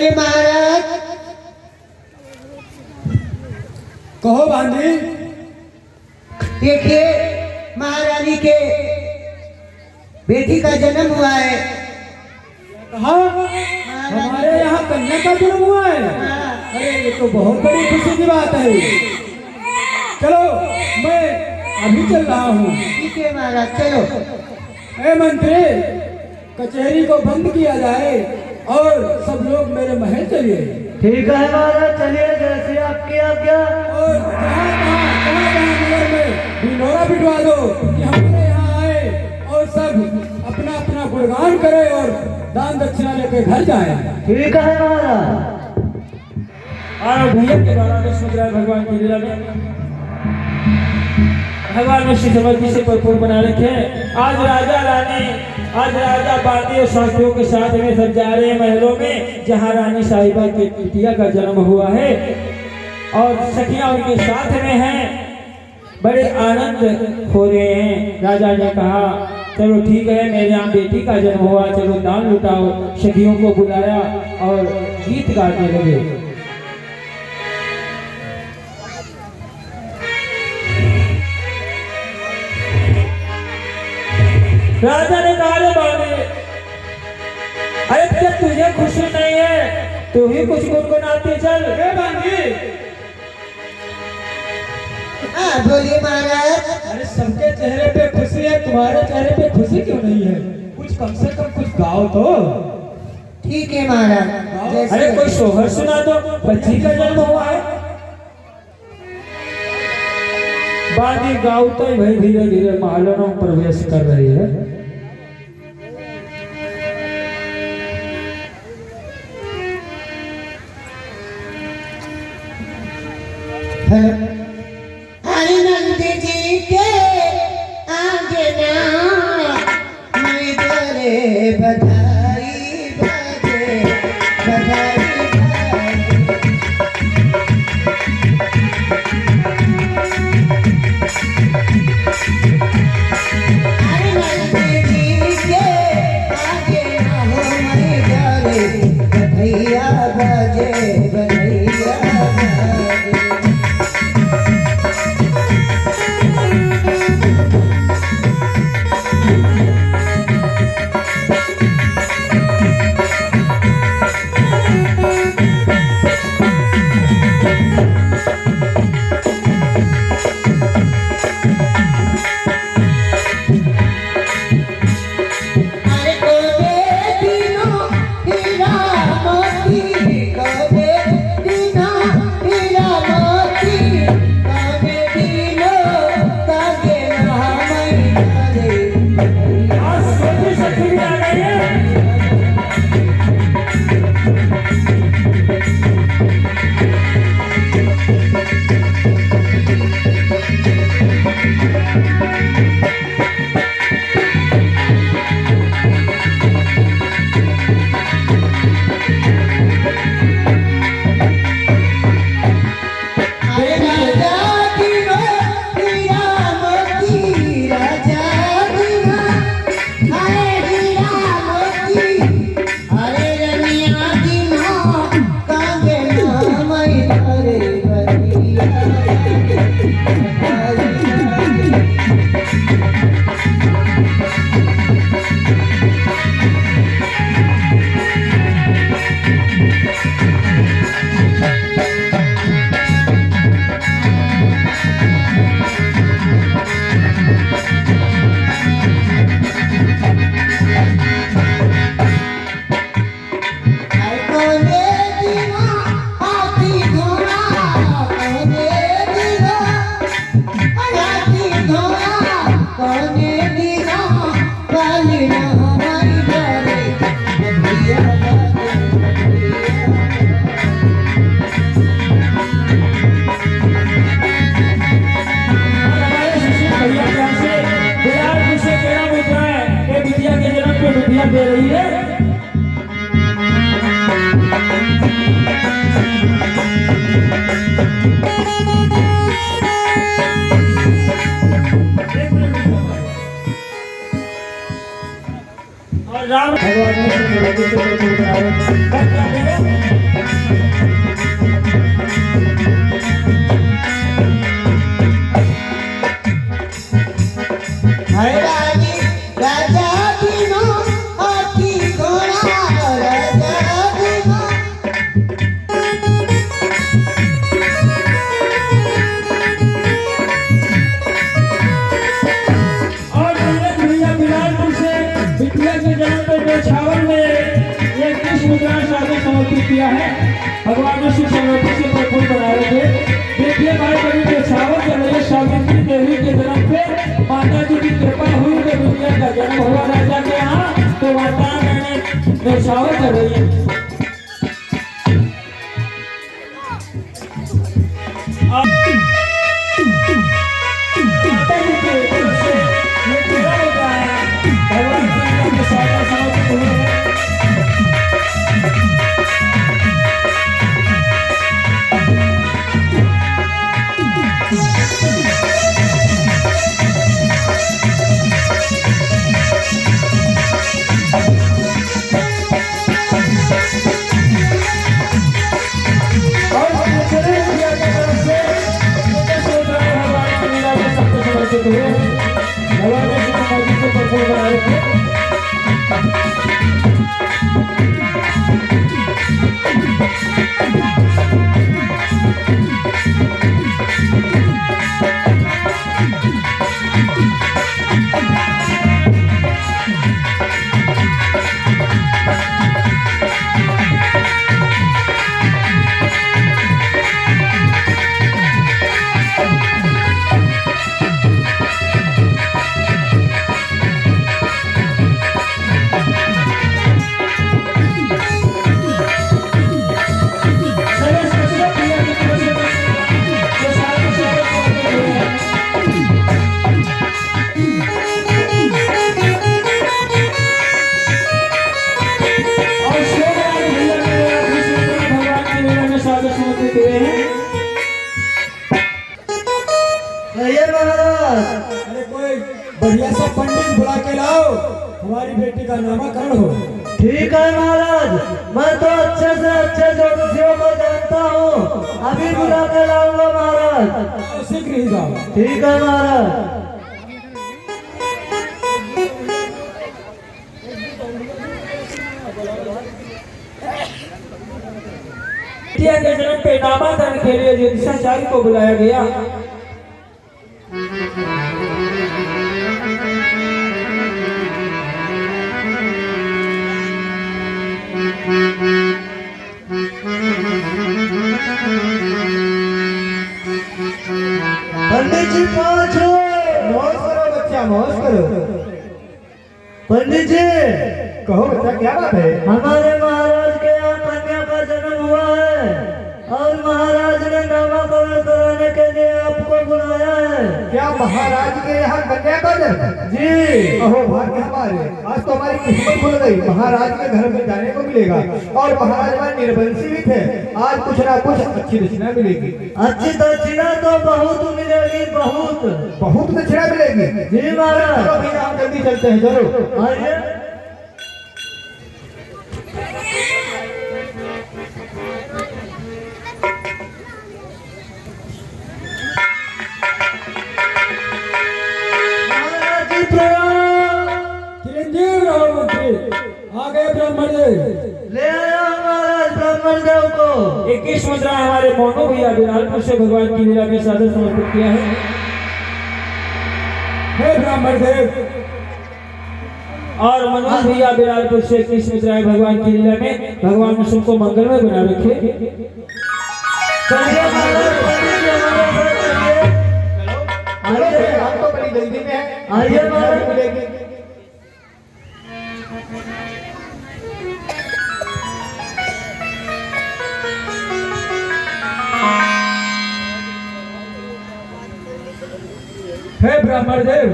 अरे महाराज कहो बांधी। देखिए महारानी के बेटी का जन्म हुआ है। कहा हमारे यहाँ कन्या का जन्म हुआ है। अरे ये तो बहुत बड़ी खुशी की बात है। चलो मैं अभी चल रहा हूँ। ठीक है महाराज चलो। ए मंत्री कचहरी को बंद किया जाए और सब लोग मेरे महल चलिए। ठीक है महाराज चलिए जैसे आपकी आज्ञा। और कहाँ नगर में ढिंढोरा पिटवा दो कि हमारे यहाँ आए और सब अपना अपना गुणगान करे और दान दक्षिणा लेके घर जाए। ठीक है महाराज। और भैया के द्वारा विष्णु भगवान की लीला में भगवान ने श्री समृद्धि से भरपूर बना रखे हैं। आज राजा रानी आज राजा बांदी और शास्त्रियों के साथ में सब जा रहे हैं महलों में जहाँ रानी साहिबा के बिटिया का जन्म हुआ है और सखियां उनके साथ में हैं। बड़े आनंद हो रहे हैं। राजा ने कहा चलो ठीक है मेरे यहाँ बेटी का जन्म हुआ, चलो दान लुटाओ। सखियों को बुलाया और गीत गाने लगे। राजा ने कहा रे बाबे, अरे जब तुझे खुशी नहीं है तू ही कुछ गुनगुनाते चल। बोलिए महाराज। अरे सबके चेहरे पे खुशी है, तुम्हारे चेहरे पे खुशी क्यों नहीं है? कुछ कम से कम कुछ गाओ तो। ठीक है महाराज। अरे कोई सोहर सुना दो, बच्ची का जन्म हुआ है। बादी गाँव तो भाई धीरे धीरे महलों में प्रवेश कर रही है। हरि नंद जी के आंगना में डरे बधाई बजे बधाई हरि नंद जी के आंगना में डरे बधैया बजे बधैया बजे। दे रही है। और राम भगवान ने सौभाग्य से भरपूर बना रखे। हर रानी राजा बिनो हाथी घोड़ा राजा बिनो और मैंने भैया बिलासपुर से बिटिया के जन्म पे न्यौछावर में ये कृष्ण शादी समर्पित किया है। भगवान ने सुख समृद्धि से भरपूर बनाए रखे। देखिए भाई कभी न्यौछावर कर रही है सावित्री देवी के जन्म पे माता जी की कृपा हुई तो बिटिया का जन्म हुआ राजा के यहाँ, तो माता मैंने न्यौछावर कर रही है। माता जी के तरफ से ये पूरा होता है। भगवान श्री के साथ समर्पित हुए हैं। और दूसरे भैया की तरफ से भगवान की लीला में सबको समर्पित हुए हैं। भगवान ने सुख समृद्धि से भरपूर बनाए रखे। कहिए महाराज। अरे कोई बढ़िया सा पंडित बुला के लाओ, हमारी बेटी का नामकरण हो। ठीक है महाराज, मैं तो अच्छे से अच्छे ज्योतिषियों को जानता हूँ, अभी बुला के लाऊंगा महाराज। शीघ्र ही जाओ। ठीक है महाराज। बिटिया के जन्म पे नामाकरण के लिए ज्योतिषाचार्य को बुलाया गया। पंडित जी पाँच हो। मौज करो बच्चा, मौज करो। पंडित जी, कहो बच्चा क्या बात है? हमारे महाराज के यहाँ कन्या का जन्म हुआ है और महाराज ने नामकरण कराने के लिए आपको बुलाया है। क्या महाराज के यहाँ कन्या का जन्म? जी। अहो भाग्य हमारे, आज तो हमारी किस्मत खुल गई। महाराज के घर में जाने को मिलेगा और महाराज हमारे निर्वंशी भी थे। आज कुछ ना कुछ अच्छी दक्षिणा मिलेगी। अच्छी दक्षिणा तो बहुत मिलेगी, बहुत बहुत दक्षिणा मिलेगी। जी महाराज। चलो भैया हम जल्दी चलते हैं, जरूर। आइए। महाराज जी प्रणाम। चिरंजीव रहो मंत्री। आ गए ब्राह्मण देव। ले आया महाराज ब्राह्मण देव को। 21 मुद्रा हमारे मोनू भैया बिलासपुर से भगवान की लीला में सादर समर्पित किया है। हे ब्राह्मण देव। और मनोज भैया बिलासपुर से 21 मुद्राएं भगवान की लीला में भगवान ने सबको मंगलमय बना रखे। चलिए महाराज, पंडित जी हमारे साथ चलिए। आइए। हम तो बड़ी जल्दी में हैं। आइए महाराज। मिलेगी। हे ब्राह्मण देव,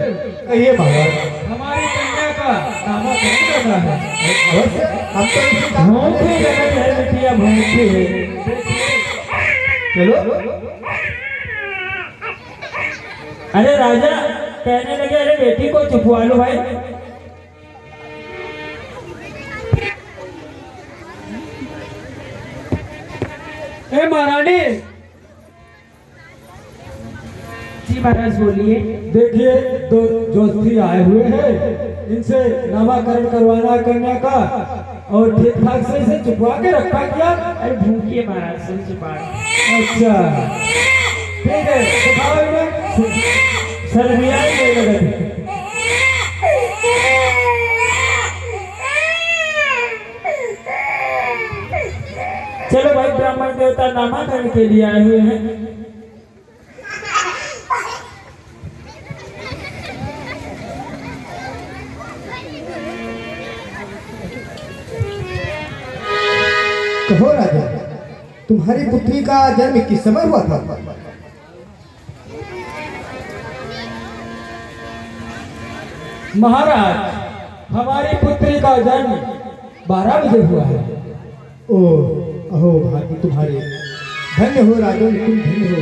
कहिए महाराज। हमारी कन्या का नामकरण करना है। अवश्य, हम तो इसी काम में भूखी जगत है बिटिया, भूखी है। चलो। अरे राजा कहने लगे, अरे बेटी को चुपवा लो भाई। ए महारानी, जी महाराज बोलिए। देखिए दो जोशी आए हुए हैं, इनसे नामाकरण करवाना है कन्या का, और ठीक ठाक से इसे चुपवा के रखा क्या? अरे भूखिए महाराज, सुन छुपा। अच्छा ठीक है, दिखाओ इन्हें। सरमिया ही ले लगे। चलो भाई, ब्राह्मण देवता नामाकरण के लिए आए हुए हैं। कहो राजा, तुम्हारी पुत्री का जन्म किस समय हुआ था? महाराज, हमारी पुत्री का जन्म 12 बजे हुआ है। ओ अहो भाग्य तुम्हारे, धन्य हो राजन, तुम धन्य हो।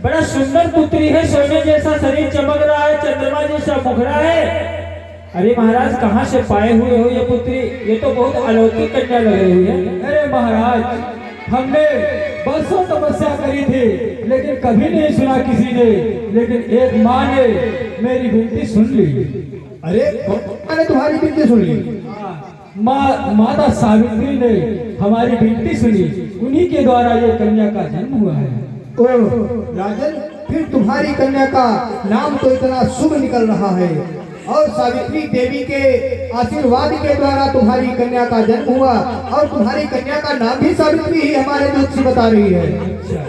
बड़ा सुंदर पुत्री है, सोने जैसा शरीर चमक रहा है, चंद्रमा जैसा मुखड़ा है। अरे महाराज, कहाँ से पाए हुए हो ये पुत्री? ये तो बहुत अलौकिक कन्या लग रही है। अरे महाराज, हमने बरसों तपस्या करी थी, लेकिन कभी नहीं सुना किसी ने, लेकिन एक माँ ने मेरी विनती सुन ली। अरे मैंने तुम्हारी विनती सुन ली? माता सावित्री ने हमारी विनती सुनी, उन्हीं के द्वारा ये कन्या का जन्म हुआ है। ओ राजन, फिर तुम्हारी कन्या का नाम तो इतना शुभ निकल रहा है, और सावित्री देवी के आशीर्वाद के द्वारा तुम्हारी कन्या का जन्म हुआ, और तुम्हारी कन्या का नाम भी सावित्री ही हमारे दूत से बता रही है। अच्छा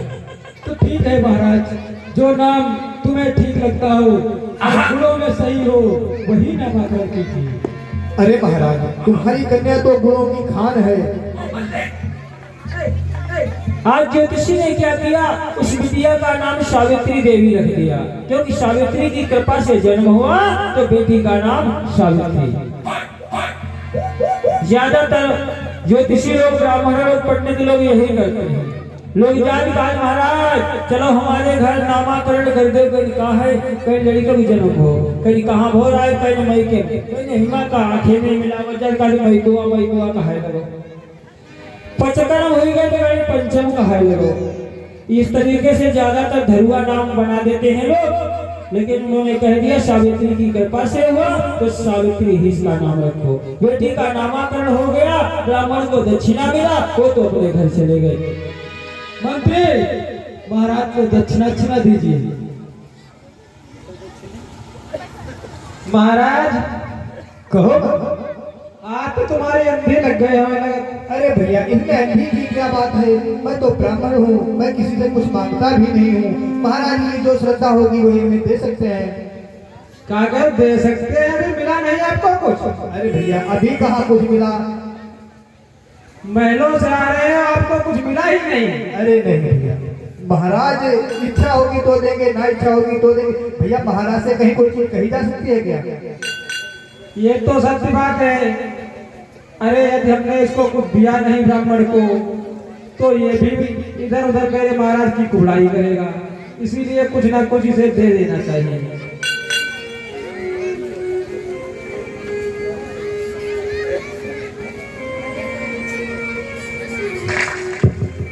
तो ठीक है महाराज, जो नाम तुम्हें ठीक लगता हो, गुणों में सही हो, वही नामाकरण कीजिए। अरे महाराज, तुम्हारी कन्या तो गुणों की खान है। आज ज्योतिषी ने क्या किया, उस बिटिया का नाम सावित्री देवी रख दिया, क्योंकि सावित्री की कृपा से जन्म हुआ, तो बेटी का नाम सावित्री। ज्यादातर ज्योतिषी लोग, ब्राह्मण लोग, पंडित लोग यही करते हैं। लोग जान कहा महाराज चलो हमारे घर नामाकरण कर दो, कहीं कहा है, कहीं लड़की का भी जन्म हो, कहीं कहाँ हो रहा है, कहीं मई के, कहीं हिमा का आंखें में मिलावट का मई दुआ कहा है, पचकर्म हुई गए तो कहीं पंचम कहा है। इस तरीके से ज्यादातर धरुआ नाम बना देते हैं लोग, लेकिन उन्होंने कह दिया सावित्री की कृपा से हुआ, तो सावित्री ही इसका नाम रखो। बेटी का नामाकरण हो गया, ब्राह्मण को दक्षिणा मिला, वो तो अपने घर चले गए। मंत्री, महाराज को दक्षिणा दीजिए। महाराज कहो। आज तो तुम्हारे अंधे लग गए हमें। अरे भैया, इनमें अंधी की क्या बात है? मैं तो ब्राह्मण हूँ, मैं किसी से कुछ मांगता भी नहीं हूँ। महाराज की जो श्रद्धा होगी वही हमें दे सकते हैं। कागज दे सकते हैं, अभी मिला नहीं आपको कुछ? अरे भैया, अभी कहाँ कुछ मिला? महलों से आ रहे हैं, आपको कुछ मिला ही नहीं। अरे नहीं भैया, महाराज इच्छा होगी तो देंगे, ना इच्छा होगी तो देंगे। भैया, महाराज से कहीं कोई चीज कही जा सकती है क्या? ये तो सत्य बात है। अरे यदि हमने इसको कुछ दिया नहीं ब्राह्मण को, तो ये भी इधर उधर मेरे महाराज की कुबड़ाई करेगा, इसीलिए कुछ ना कुछ इसे दे देना चाहिए।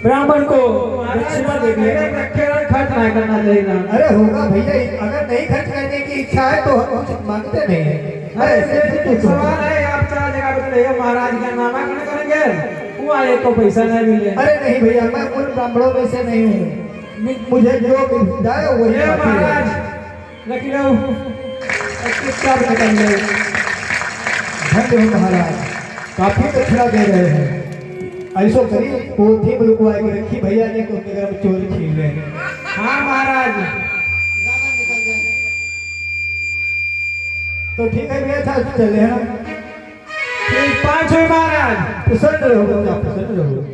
ब्राह्मण को दक्षिणा देंगे, खर्च ना करना चाहिए ना। अरे होगा भैया, अगर नहीं खर्च करने की इच्छा है तो हम कुछ मांगते नहीं है। अरे सवाल है, आप 4 जगह पे चले महाराज का नामाकरण करेंगे, वो आए तो पैसा नहीं मिले। अरे नहीं भैया, मैं उन ब्राह्मणों में से नहीं हूँ, मुझे जो मिल जाए वही ये काफी है। महाराज लखनऊ चुपचाप निकल गए। धन्य हो महाराज, काफी दक्षिणा दे रहे हैं। ऐसो करी पोथी में रुकवा के रखी भैया ने, को अगर चोरी छीन रहे हैं। हाँ महाराज, तो ठीक है भैया, था चले हैं हम। ठीक 5 हुए महाराज। प्रसन्न रहो, आप प्रसन्न रहो।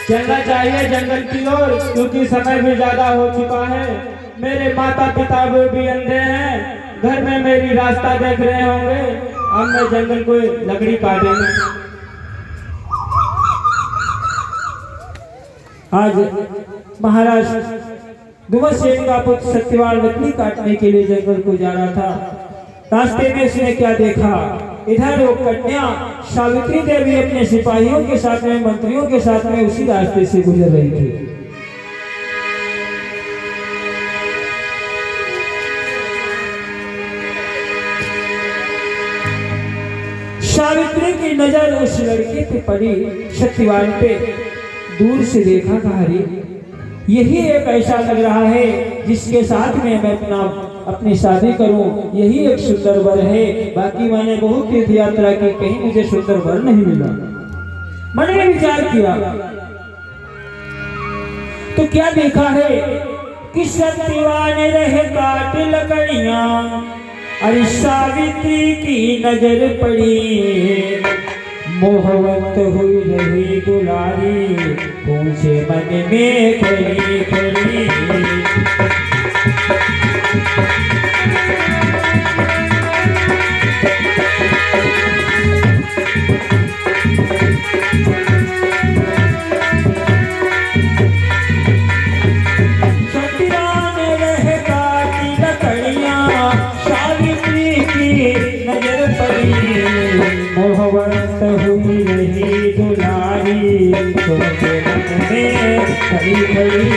चलना चाहिए जंगल की ओर, क्योंकि समय भी ज्यादा हो चुका है। मेरे माता पिता वो भी अंधे हैं, घर में मेरी रास्ता देख रहे होंगे। अब मैं जंगल को लकड़ी काटेंगे। आज महाराज दुमतसेन का पुत्र सत्यवान लकड़ी काटने के लिए जंगल को जा रहा था। रास्ते में उसने क्या देखा, इधर वो कन्या सावित्री देवी अपने सिपाहियों के साथ में, मंत्रियों के साथ में उसी रास्ते से गुजर रही थी। सावित्री की नजर उस लड़के पे पड़ी, सत्यवान पे। दूर से देखा था, अरे यही एक ऐसा लग रहा है जिसके साथ में मैं अपनी शादी करूं, यही एक सुंदर वर है। बाकी मैंने बहुत तीर्थ यात्रा की, कहीं मुझे सुंदर वर नहीं मिला। मैंने विचार किया तो क्या देखा है कि सत्यवान रहे काट लकड़ियां, अरे सावित्री की नजर पड़ी, मोहवत हुई रही दुलारी, पूछे मन में खड़ी खड़ी। सत्यवान रहे काटी लकड़ियां, सावित्री की नजर पड़ी, मोहवत हुई रही दुलारी, सोचे मन में खड़ी खड़ी।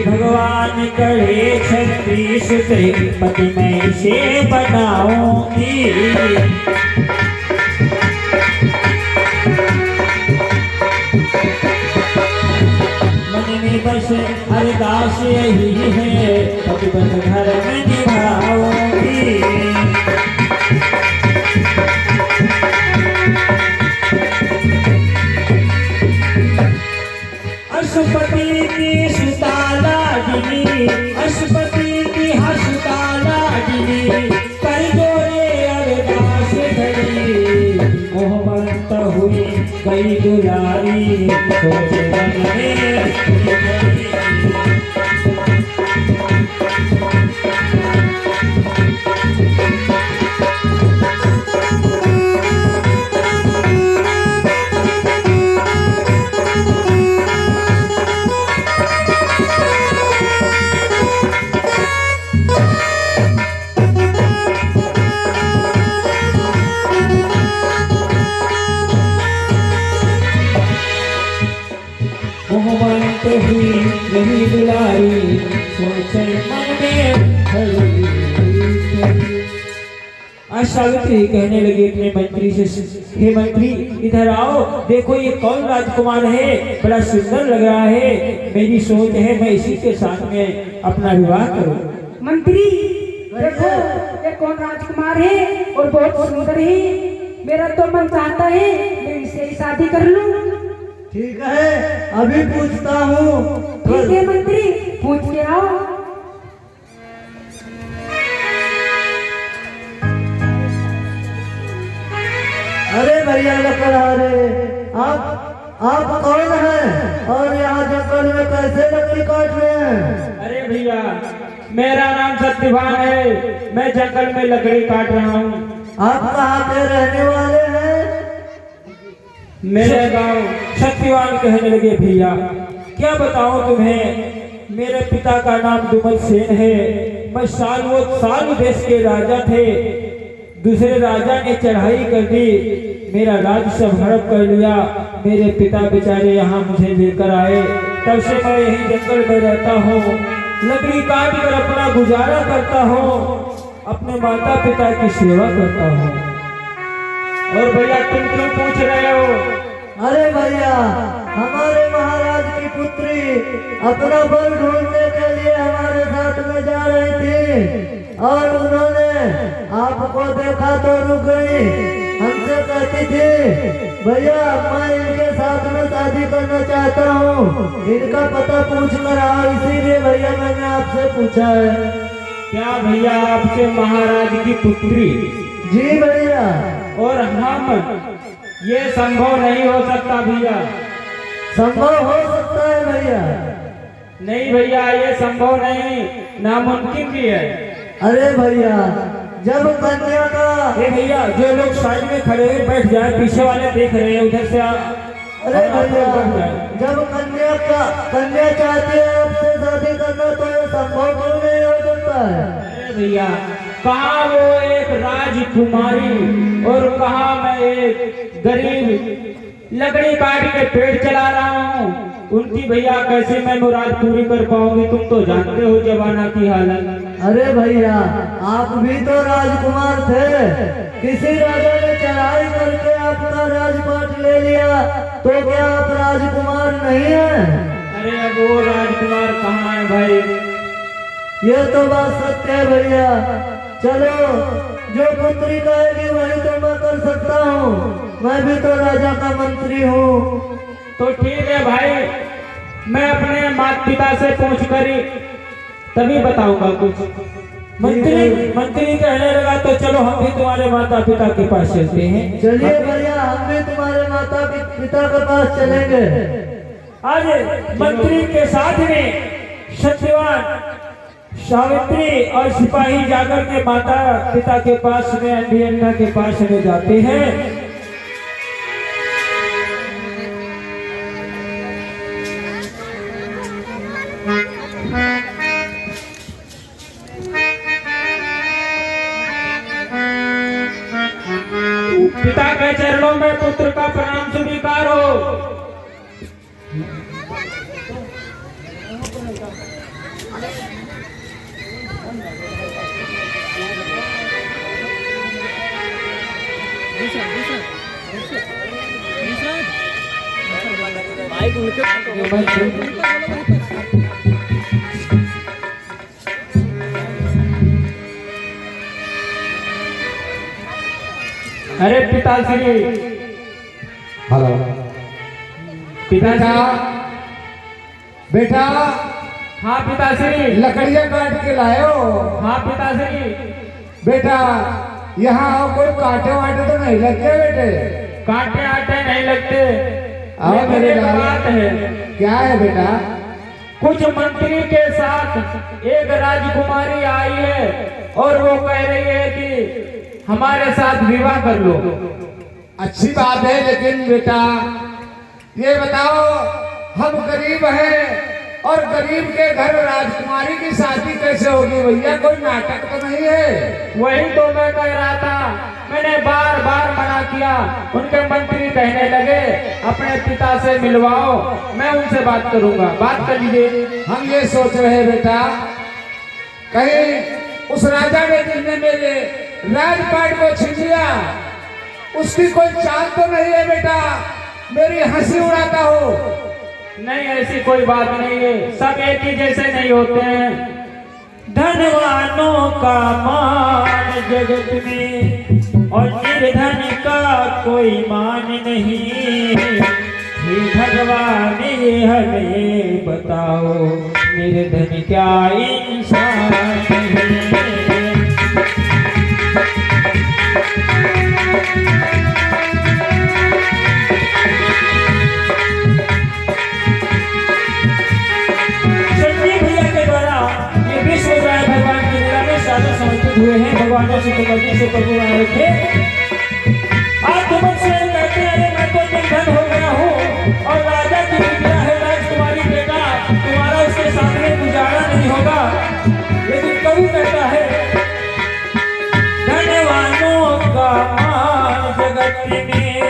भगवान करे छत्तीस पति मैं से बनाऊंगी, मन में बस अरदास यही है, पतिव्रत घर में निभाऊंगी। अशुपति की सुताला गिनी, अशुपति की हसुताला गिनी, कर जोरे अरदास खड़ी, मोहब्बत हुई गई दुलारी, सोचे मन में खड़ी। मोहब्बत हुई रही दुलारी, सोचे मन में खड़ी। आज सावित्री कहने लगी अपने मंत्री से, हे मंत्री इधर आओ, देखो ये कौन राजकुमार है, बड़ा सुंदर लग रहा है। मेरी सोच है मैं इसी के साथ में अपना विवाह करूं। मंत्री देखो ये कौन राजकुमार है और बहुत सुंदर है, मेरा तो मन चाहता है मैं इससे ही शादी कर लूं। ठीक है, अभी पूछता हूँ। ठीक है मंत्री, पूछ के आओ। अरे भैया लकड़हारे, आप कौन हैं और यहाँ जंगल में कैसे लकड़ी काट रहे हैं? अरे भैया मेरा नाम सत्यवान है, मैं जंगल में लकड़ी काट रहा हूँ। आप कहाँ के रहने वाले हैं? मेरे गांव सत्यवान कहने लगे भैया क्या बताऊं तुम्हें, मेरे पिता का नाम दुमतसेन है। मैं साल देश के राजा थे, दूसरे राजा ने चढ़ाई कर दी, मेरा राज्य सब हड़प कर लिया। मेरे पिता बेचारे यहाँ मुझे लेकर आए, तब से मैं यही जंगल में रहता हूँ, लकड़ी काट कर अपना गुजारा करता हूँ। अपने माता पिता की सेवा करता हूँ। और भैया तुम क्यों पूछ रहे हो? अरे भैया, हमारे महाराज की पुत्री अपना बल ढूंढने के लिए हमारे साथ में जा रही थी और उन्होंने आपको देखा तो रुक गई। हमसे कहती थी भैया मैं इनके साथ में शादी करना चाहता हूँ, इनका पता पूछ कर आओ, इसीलिए भैया मैंने आपसे पूछा है। क्या भैया आपके महाराज की पुत्री? जी भैया। और हम, ये संभव नहीं हो सकता भैया। संभव हो सकता है भैया। नहीं भैया, ये संभव नहीं, नामुमकिन भी है। अरे भैया, जब कन्या का ए भैया, जो लोग साइड में खड़े हुए बैठ जाए, पीछे वाले देख रहे हैं, उधर से अरे भैया, जब कन्या चाहती है आपसे शादी करना तो ये संभव क्यों नहीं हो सकता है? अरे भैया, कहाँ वो एक राजकुमारी और कहाँ मैं एक गरीब लकड़ी काट के पेड़ चला रहा हूँ। उनकी भैया कैसे मैं मुराद पूरी कर पाऊंगी? तुम तो जानते हो जमाना की हालत। अरे भैया, आप भी तो राजकुमार थे, किसी राजा ने चढ़ाई करके आपका राजपाट ले लिया, तो क्या आप राजकुमार नहीं हैं? अरे अब वो राजकुमार कहाँ है भाई? ये तो बात सत्य है भैया। चलो, जो पुत्री कहेगी वही तो मैं कर सकता हूँ, मैं भी तो राजा का मंत्री हूँ। तो ठीक है भाई, मैं अपने माता पिता से पूछ कर ही तभी बताऊंगा कुछ। मंत्री कहने लगा तो चलो हम भी तुम्हारे माता पिता के पास चलते हैं। चलिए भैया, हम भी तुम्हारे माता पिता के पास चलेंगे। आज मंत्री के साथ में सत्यवान, सावित्री और सिपाही जाकर के माता पिता के पास में, अभियंता के पास में जाते हैं। पिता के चरणों में पुत्र का प्रणाम स्वीकार हो। अरे पिताश्री, हेलो पिताश्री। बेटा, हाँ पिताश्री। लकड़ियाँ काट के लायो। हाँ पिताश्री। बेटा, यहाँ कोई कांटे वाटे तो नहीं लगते बेटे? कांटे आटे नहीं लगते। आओ मेरे एक लाल। बात है। क्या है बेटा? कुछ मंत्री के साथ एक राजकुमारी आई है और वो कह रही है कि हमारे साथ विवाह कर लो। अच्छी बात है, लेकिन बेटा ये बताओ, हम गरीब हैं और गरीब के घर राजकुमारी की शादी कैसे होगी भैया? कोई नाटक तो नहीं है? वही तो मैं कह रहा था, मैंने बार बार मना किया। उनके मंत्री कहने लगे अपने पिता से मिलवाओ, मैं उनसे बात करूंगा। बात कर लीजिए। हम ये सोच रहे हैं बेटा, कहीं उस राजा ने जिसने मेरे राजपाट को छीन लिया, उसकी कोई चाल तो नहीं है बेटा, मेरी हंसी उड़ाता हो? नहीं, ऐसी कोई बात नहीं है, सब एक ही जैसे नहीं होते हैं। धनवानों का मान जगत में और निर्धन का कोई मान नहीं। हे भगवान ये हमें बताओ, निर्धन क्या इंसान है? हुए हैं भगवानों से से प्रभु रखे। आज तुम से कहते हैं मैं तो निर्धन हो गया हूँ और राजा की विद्या है राजकुमारी बेटा, तुम्हारा उसके सामने गुजारा नहीं होगा। लेकिन कवि कहता है धनवानों का मान जगत में,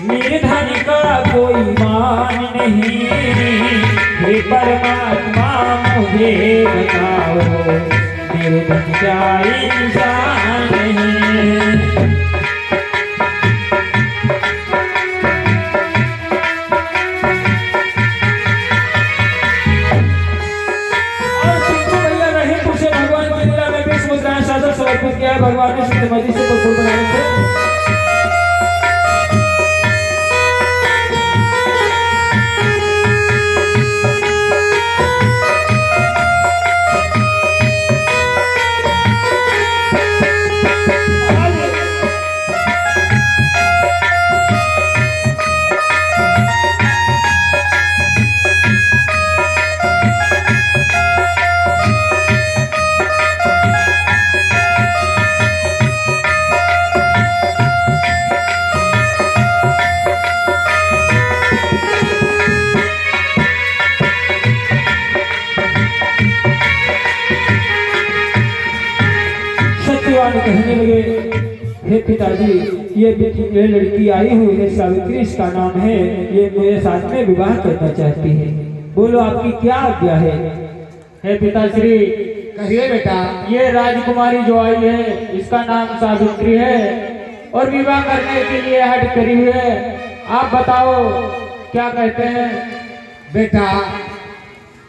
निर्धन का कोई मान नहीं। हे परमात्मा मुझे बताओ, निर्धन सच्चाई इंसान है। समर्पित किया है। भगवान ने शुद्धमती से भरपूर बनाए थे। कहने लगे, हे पिताजी, ये लड़की आई हुई है सावित्री, इसका नाम है, ये मेरे साथ में विवाह करना चाहती है। बोलो आपकी क्या आज्ञा है? हे पिताश्री, कहिए बेटा। ये राजकुमारी जो आई है इसका नाम सावित्री है और विवाह करने के लिए हट करी हुई है। आप बताओ क्या कहते हैं? बेटा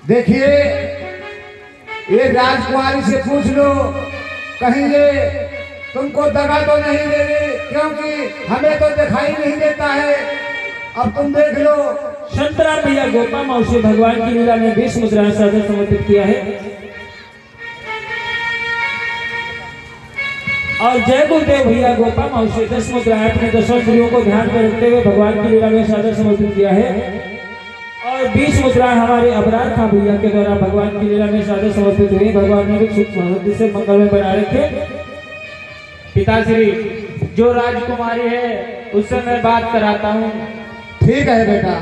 देखिए, ये राजकुमारी से पूछ लो, कहीं ये तुमको दगा तो नहीं दे रही, क्योंकि हमें तो दिखाई नहीं देता है। अब तुम देख लो। संतराम भैया गोपा मौसी भगवान की लीला में 20 मुद्राएं साधन समर्पित किया है। और जय गुरुदेव भैया गोपा मौसी 10 मुद्राएं अपने 10 स्त्रियों को ध्यान में रखते हुए भगवान की लीला में साधन समर्पित किया है। और 20 मुद्राएं हमारे अपराध खां भैया के द्वारा भगवान की लीला में साधन समर्पित हुई। भगवान ने भी सुख समृद्धि से मंगल में बना रखे। पिताश्री, जो राजकुमारी है उससे मैं बात कराता हूँ। ठीक है बेटा।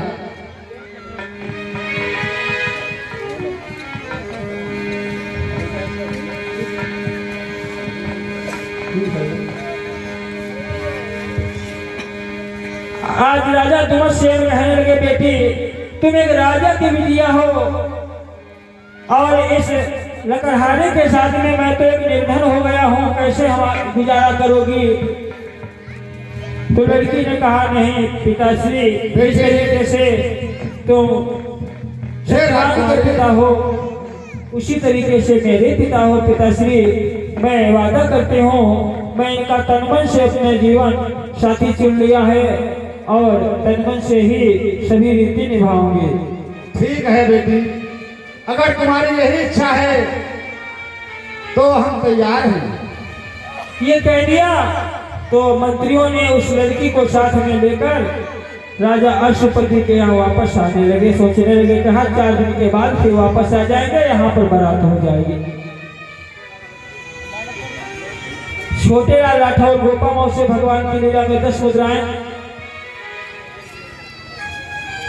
आज राजा तुम से कहने लगे, बेटी तुम एक राजा की बिटिया हो और इस लकड़हारे के साथ में मैं तो एक निर्धन हो गया हूँ, कैसे हम गुजारा करोगी? तो लड़की ने कहा, नहीं पिताश्री, इस तरीके से तुम के पिता हो उसी तरीके से मेरे पिता हो। पिताश्री, मैं वादा करती हूँ, मैं इनका तनमन से अपने जीवन साथी चुन लिया है और तनमन से ही सभी रीति निभाऊंगी। ठीक है बेटी, अगर तुम्हारी यही इच्छा है तो हम तैयार हैं। ये कह दिया तो मंत्रियों ने उस लड़की को साथ में लेकर राजा अश्वपति के यहाँ वापस आने लगे। सोचने लगे कि हर 4 दिन के बाद फिर वापस आ जाएंगे, यहाँ पर बारात हो जाएगी। छोटे लाल राठौर गोपा मौसी भगवान की लीला में 10 मुद्राएं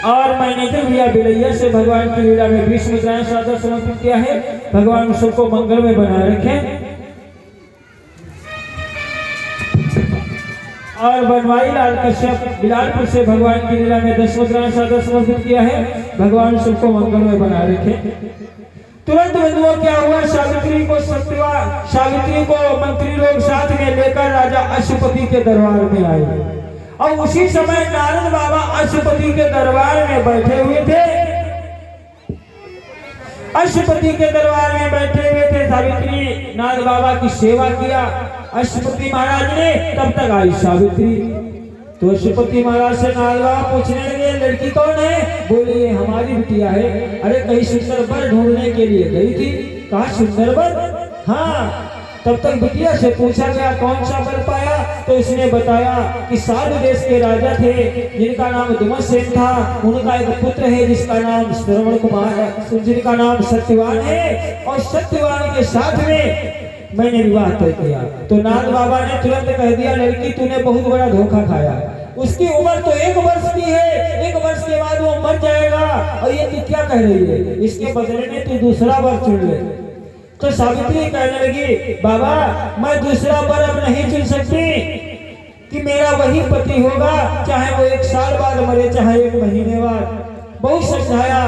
और मैनेजर भैया बिलैया से भगवान की लीला में 20 मुद्राएं सादर समर्पित किया है। भगवान सबको मंगल में बनाए रखें। और बनवाई लाल कश्यप बिलालपुर से भगवान की लीला में 10 मुद्राएं सादर समर्पित किया है। भगवान सबको मंगल में बनाए रखें। तुरंत बंधुओं क्या हुआ, सावित्री को मंत्री लोग साथ में लेकर राजा अश्वपति के दरबार में आए और उसी समय नारद बाबा अश्वपति के दरबार में बैठे हुए थे। अश्वपति के दरबार में बैठे हुए थे। सावित्री नारद बाबा की सेवा किया। अश्वपति महाराज ने तब तक आई सावित्री। तो अश्वपति महाराज से नारद बाबा पूछने लगे, लड़की कौन है? बोले ये हमारी बिटिया है। अरे कहीं सुंदर वर ढूंढने के लिए गई थी। कहा सुंदर वर? हाँ। तब तक बिटिया से पूछा गया कौन सा वर पाया? तो इसने बताया कि साल देश के राजा थे जिनका नाम दुमसेन था। उनका एक पुत्र है जिसका नाम श्रवण कुमार है, जिनका नाम सत्यवान है और सत्यवान के साथ में मैंने विवाह तय किया। तो नारद बाबा ने तुरंत कह दिया, लड़की तूने बहुत बड़ा धोखा खाया। उसकी उम्र तो 1 वर्ष की है, 1 वर्ष के बाद वो मर जाएगा और ये तू क्या कह रही है? इसके बदले में तू दूसरा वर चुन ले। तो सावित्री कहने लगी, बाबा मैं दूसरा वर अब नहीं चुन सकती कि मेरा वही पति होगा, चाहे वो 1 साल बाद मरे चाहे 1 महीने बाद। बहुत समझाया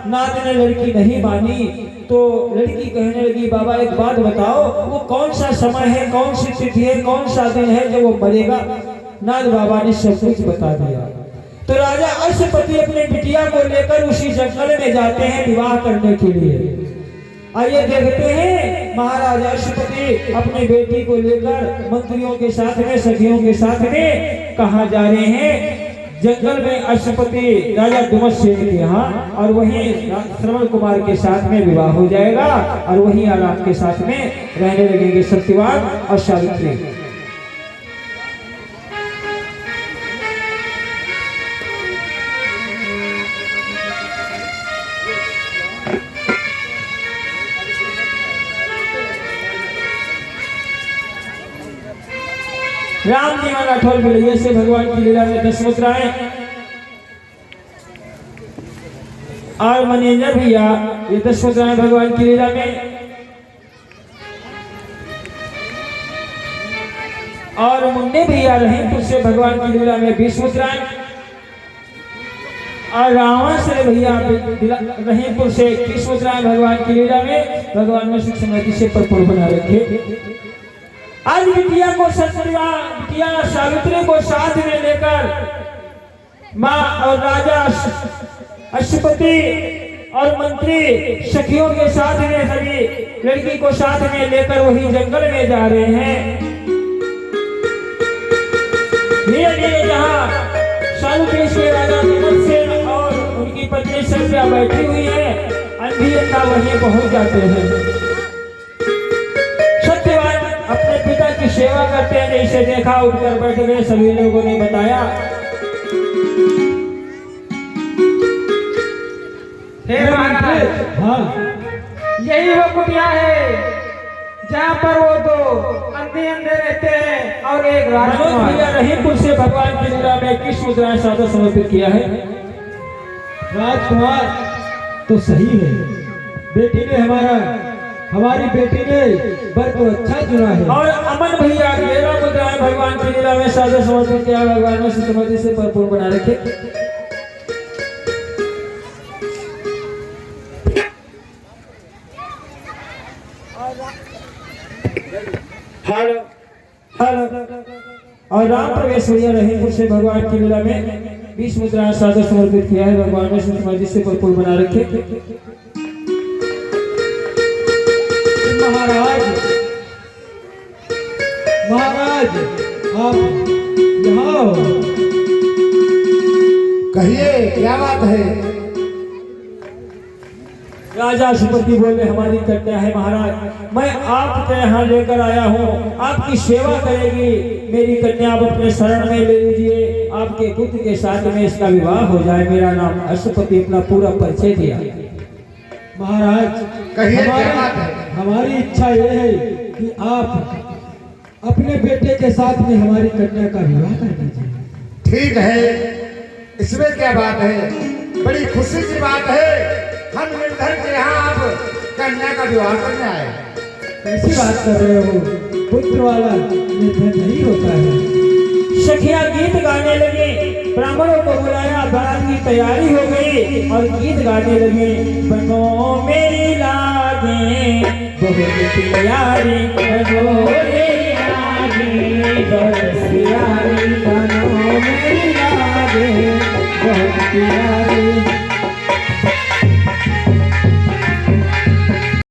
नाथ ने लड़की नहीं मानी तो लड़की कहने लगी, बाबा एक बात बताओ, वो कौन सा समय है, कौन सी तिथि है, कौन सा दिन है जो वो मरेगा। नाथ बाबा ने सब कुछ बता दिया। तो राजा अश्वपति अपने बिटिया को लेकर उसी जंगल में जाते हैं विवाह करने के लिए। आइए देखते हैं महाराजा अश्वपति अपनी बेटी को लेकर मंत्रियों के साथ में, सखियों के साथ में कहाँ जा रहे हैं। जंगल में अश्वपति राजा डुमरसेन के यहाँ, और वहीं श्रवण कुमार के साथ में विवाह हो जाएगा और वहीं आराम के साथ में रहने लगेंगे सत्यवान और सावित्री। राम जी में राठौर बिलैया से भगवान की लीला में 10 मुद्राएं, और मैनेजर भैया ये 10 मुद्राएं भगवान की लीला में, और मुन्ने भैया रहीमपुर से भगवान की लीला में 20 मुद्राएं, और रावण से भैया रहीमपुर से 21 मुद्राएं भगवान की लीला में। भगवान में सुख समृद्धि से भरपूर बना रखे। आज बिटिया को बिटिया सावित्री को साथ में लेकर माँ और राजा अश्वपति और मंत्री सखियों के साथ में सभी लड़की को साथ में लेकर वही जंगल में जा रहे हैं। धीरे धीरे जहाँ सावित्री के राजा डुमरसेन और उनकी पत्नी संध्या बैठी हुई है, अंधी वहीं पहुंच जाते हैं। अपने पिता की सेवा करते हैं, जैसे देखा उठकर बैठ गए। सभी लोगों ने बताया, हे महाराज, हाँ यही वो कुटिया है जहाँ पर वो दो अंधे अंधे रहते हैं और एक राजकुमार। रहीमपुर से भगवान की लीला में 21 मुद्राएं सादा समर्पित किया है। राजकुमार तो सही है, बेटी ने हमारी बेटी ने बर को अच्छा चुना है। और अमन भैया 11 मुद्राएं भगवान की लीला में सादा समर्पित किया। भगवान में समृद्धि से भरपूर बना रखे। Hello hello. और राम प्रवेश भैया रहीमपुर से भगवान की लीला में 20 मुद्राएं सादा समर्पित किया है। भगवान में समृद्धि से भरपूर बना रखे। महाराज आप यहाँ हो? कहिए क्या बात है। राजा अश्वपति बोले, हमारी कन्या है महाराज, मैं आपके यहाँ लेकर आया हूँ, आपकी सेवा करेगी मेरी कन्या, आप अपने शरण में ले लीजिए, आपके पुत्र के साथ में इसका विवाह हो जाए। मेरा नाम अश्वपति, अपना पूरा परिचय दिया। महाराज कहिए क्या बात है। हमारी इच्छा यह है कि आप अपने बेटे के साथ में हमारी कन्या का विवाह कर दीजिए। ठीक है, इसमें क्या बात है, बड़ी खुशी की बात है। हम निर्धन के यहाँ आप कन्या का विवाह करने आए। कैसी बात कर रहे हो, पुत्र वाला निर्धन नहीं होता है। सखिया गीत गाने लगे, ब्राह्मणों को बुलाया, बारात की तैयारी हो गई और गीत गाने लगे। बनो मेरी लागे बहुत प्यारी, बनो मेरी लागे बहुत प्यारी, बनो मेरी लागे बहुत प्यारी।